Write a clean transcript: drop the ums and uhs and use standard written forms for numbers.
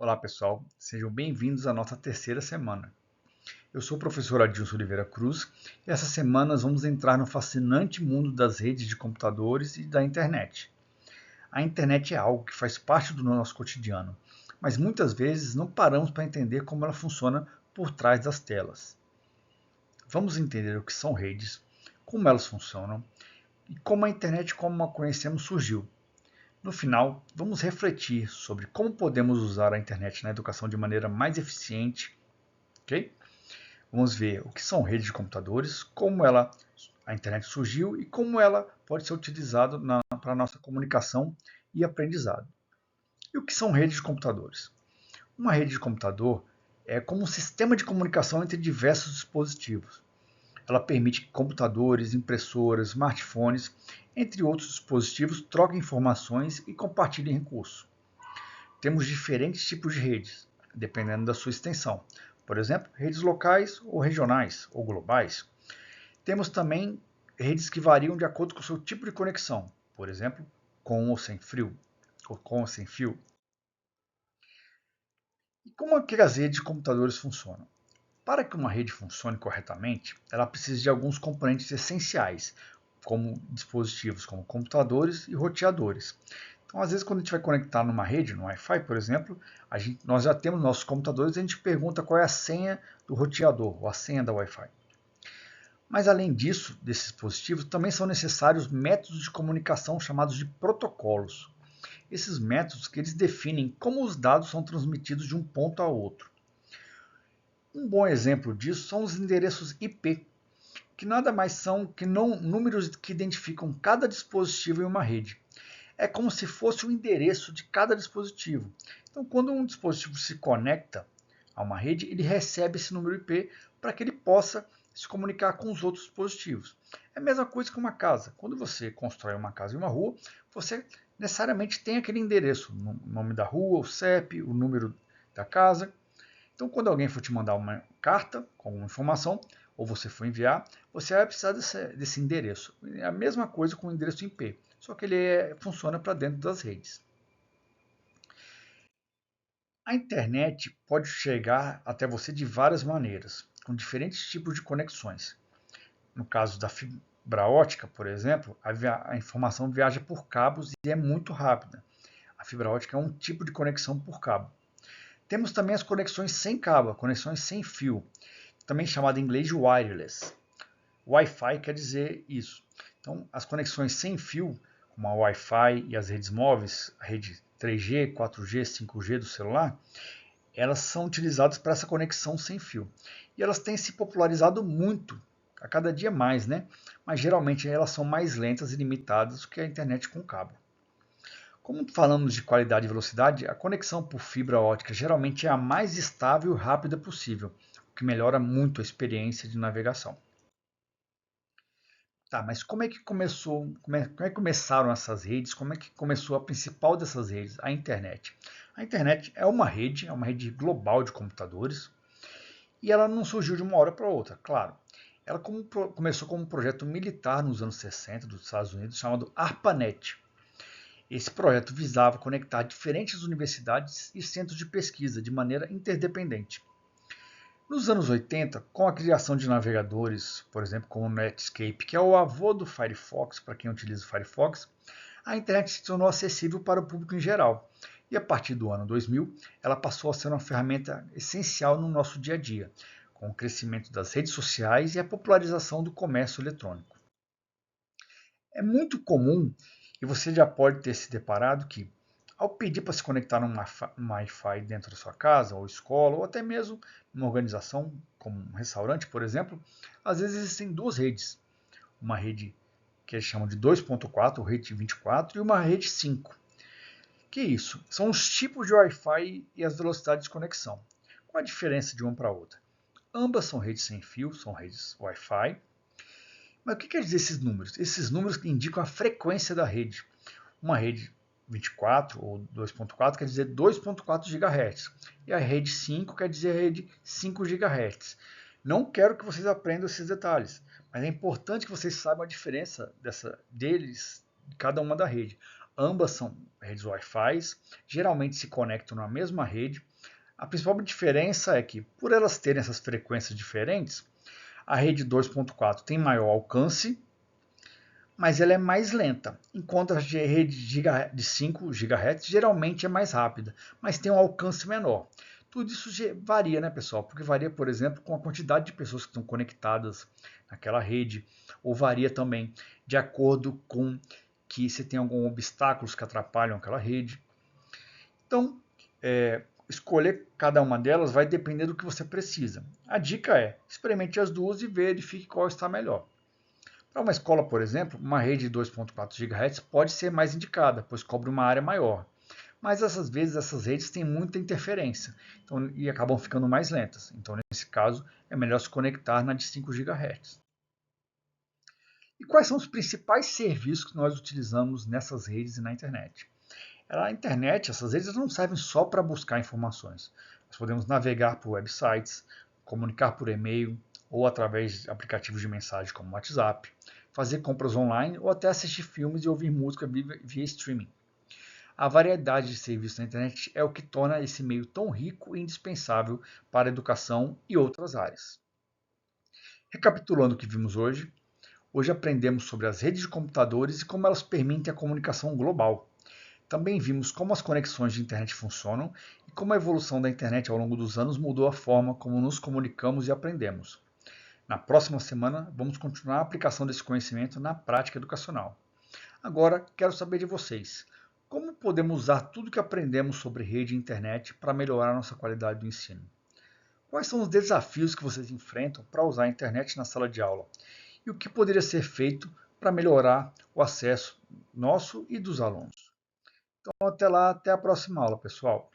Olá pessoal, sejam bem-vindos à nossa terceira semana. Eu sou o professor Adilson Oliveira Cruz e essa semana nós vamos entrar no fascinante mundo das redes de computadores e da internet. A internet é algo que faz parte do nosso cotidiano, mas muitas vezes não paramos para entender como ela funciona por trás das telas. Vamos entender o que são redes, como elas funcionam e como a internet como a conhecemos surgiu. No final, vamos refletir sobre como podemos usar a internet na educação de maneira mais eficiente, ok? Vamos ver o que são redes de computadores, a internet surgiu e como ela pode ser utilizada para a nossa comunicação e aprendizado. E o que são redes de computadores? Uma rede de computador é como um sistema de comunicação entre diversos dispositivos. Ela permite que computadores, impressoras, smartphones, entre outros dispositivos, troquem informações e compartilhem recursos. Temos diferentes tipos de redes, dependendo da sua extensão. Por exemplo, redes locais ou regionais ou globais. Temos também redes que variam de acordo com o seu tipo de conexão, por exemplo, com ou sem fio. Ou com ou sem fio. E como é que as redes de computadores funcionam? Para que uma rede funcione corretamente, ela precisa de alguns componentes essenciais, como dispositivos como computadores e roteadores. Então, às vezes, quando a gente vai conectar numa rede, no Wi-Fi, por exemplo, nós já temos nossos computadores e a gente pergunta qual é a senha do roteador ou a senha da Wi-Fi. Mas, além disso, desses dispositivos, também são necessários métodos de comunicação chamados de protocolos. Esses métodos que eles definem como os dados são transmitidos de um ponto a outro. Um bom exemplo disso são os endereços IP, que nada mais são que não números que identificam cada dispositivo em uma rede. É como se fosse o endereço de cada dispositivo. Então, quando um dispositivo se conecta a uma rede, ele recebe esse número IP para que ele possa se comunicar com os outros dispositivos. É a mesma coisa que uma casa. Quando você constrói uma casa e uma rua, você necessariamente tem aquele endereço, o nome da rua, o CEP, o número da casa. Então, quando alguém for te mandar uma carta com alguma informação, ou você for enviar, você vai precisar desse endereço. É a mesma coisa com o endereço IP, só que ele funciona para dentro das redes. A internet pode chegar até você de várias maneiras, com diferentes tipos de conexões. No caso da fibra ótica, por exemplo, a informação viaja por cabos e é muito rápida. A fibra ótica é um tipo de conexão por cabo. Temos também as conexões sem cabo, conexões sem fio, também chamada em inglês de wireless. Wi-Fi quer dizer isso. Então, as conexões sem fio, como a Wi-Fi e as redes móveis, a rede 3G, 4G, 5G do celular, elas são utilizadas para essa conexão sem fio. E elas têm se popularizado muito, a cada dia mais, né? Mas geralmente elas são mais lentas e limitadas do que a internet com cabo. Como falamos de qualidade e velocidade, a conexão por fibra ótica geralmente é a mais estável e rápida possível, o que melhora muito a experiência de navegação. Tá, mas como é que começou, como é que começaram essas redes? Como é que começou a principal dessas redes, a internet? A internet é uma rede global de computadores e ela não surgiu de uma hora para outra, claro. Ela começou como um projeto militar nos anos 60 dos Estados Unidos chamado ARPANET. Esse projeto visava conectar diferentes universidades e centros de pesquisa de maneira interdependente. Nos anos 80, com a criação de navegadores, por exemplo, como o Netscape, que é o avô do Firefox, para quem utiliza o Firefox, a internet se tornou acessível para o público em geral. E a partir do ano 2000, ela passou a ser uma ferramenta essencial no nosso dia a dia, com o crescimento das redes sociais e a popularização do comércio eletrônico. É muito comum, e você já pode ter se deparado que, ao pedir para se conectar num Wi-Fi dentro da sua casa, ou escola, ou até mesmo numa organização, como um restaurante, por exemplo, às vezes existem duas redes. Uma rede que eles chamam de 2.4, rede 24, e uma rede 5. Que é isso? São os tipos de Wi-Fi e as velocidades de conexão. Qual a diferença de uma para outra? Ambas são redes sem fio, são redes Wi-Fi. Mas o que quer dizer esses números? Esses números indicam a frequência da rede. Uma rede 24 ou 2.4 quer dizer 2.4 GHz. E a rede 5 quer dizer a rede 5 GHz. Não quero que vocês aprendam esses detalhes, mas é importante que vocês saibam a diferença deles, de cada uma da rede. ambas são redes Wi-Fi, geralmente se conectam na mesma rede. A principal diferença é que, por elas terem essas frequências diferentes, a rede 2.4 tem maior alcance, mas ela é mais lenta, enquanto a rede de 5 GHz geralmente é mais rápida, mas tem um alcance menor. Tudo isso varia, né, pessoal? Porque varia, por exemplo, com a quantidade de pessoas que estão conectadas naquela rede, ou varia também de acordo com que se tem algum obstáculos que atrapalham aquela rede. Então, escolher cada uma delas vai depender do que você precisa. A dica é, experimente as duas e verifique qual está melhor. Para uma escola, por exemplo, uma rede de 2.4 GHz pode ser mais indicada, pois cobre uma área maior. Mas às vezes essas redes têm muita interferência e acabam ficando mais lentas. Então, nesse caso, é melhor se conectar na de 5 GHz. E quais são os principais serviços que nós utilizamos nessas redes e na internet? A internet, essas redes não servem só para buscar informações. Nós podemos navegar por websites, comunicar por e-mail ou através de aplicativos de mensagem como o WhatsApp, fazer compras online ou até assistir filmes e ouvir música via streaming. A variedade de serviços na internet é o que torna esse meio tão rico e indispensável para a educação e outras áreas. Recapitulando o que vimos hoje aprendemos sobre as redes de computadores e como elas permitem a comunicação global. Também vimos como as conexões de internet funcionam e como a evolução da internet ao longo dos anos mudou a forma como nos comunicamos e aprendemos. Na próxima semana, vamos continuar a aplicação desse conhecimento na prática educacional. Agora, quero saber de vocês. Como podemos usar tudo que aprendemos sobre rede e internet para melhorar a nossa qualidade do ensino? Quais são os desafios que vocês enfrentam para usar a internet na sala de aula? E o que poderia ser feito para melhorar o acesso nosso e dos alunos? Então, até lá, até a próxima aula, pessoal.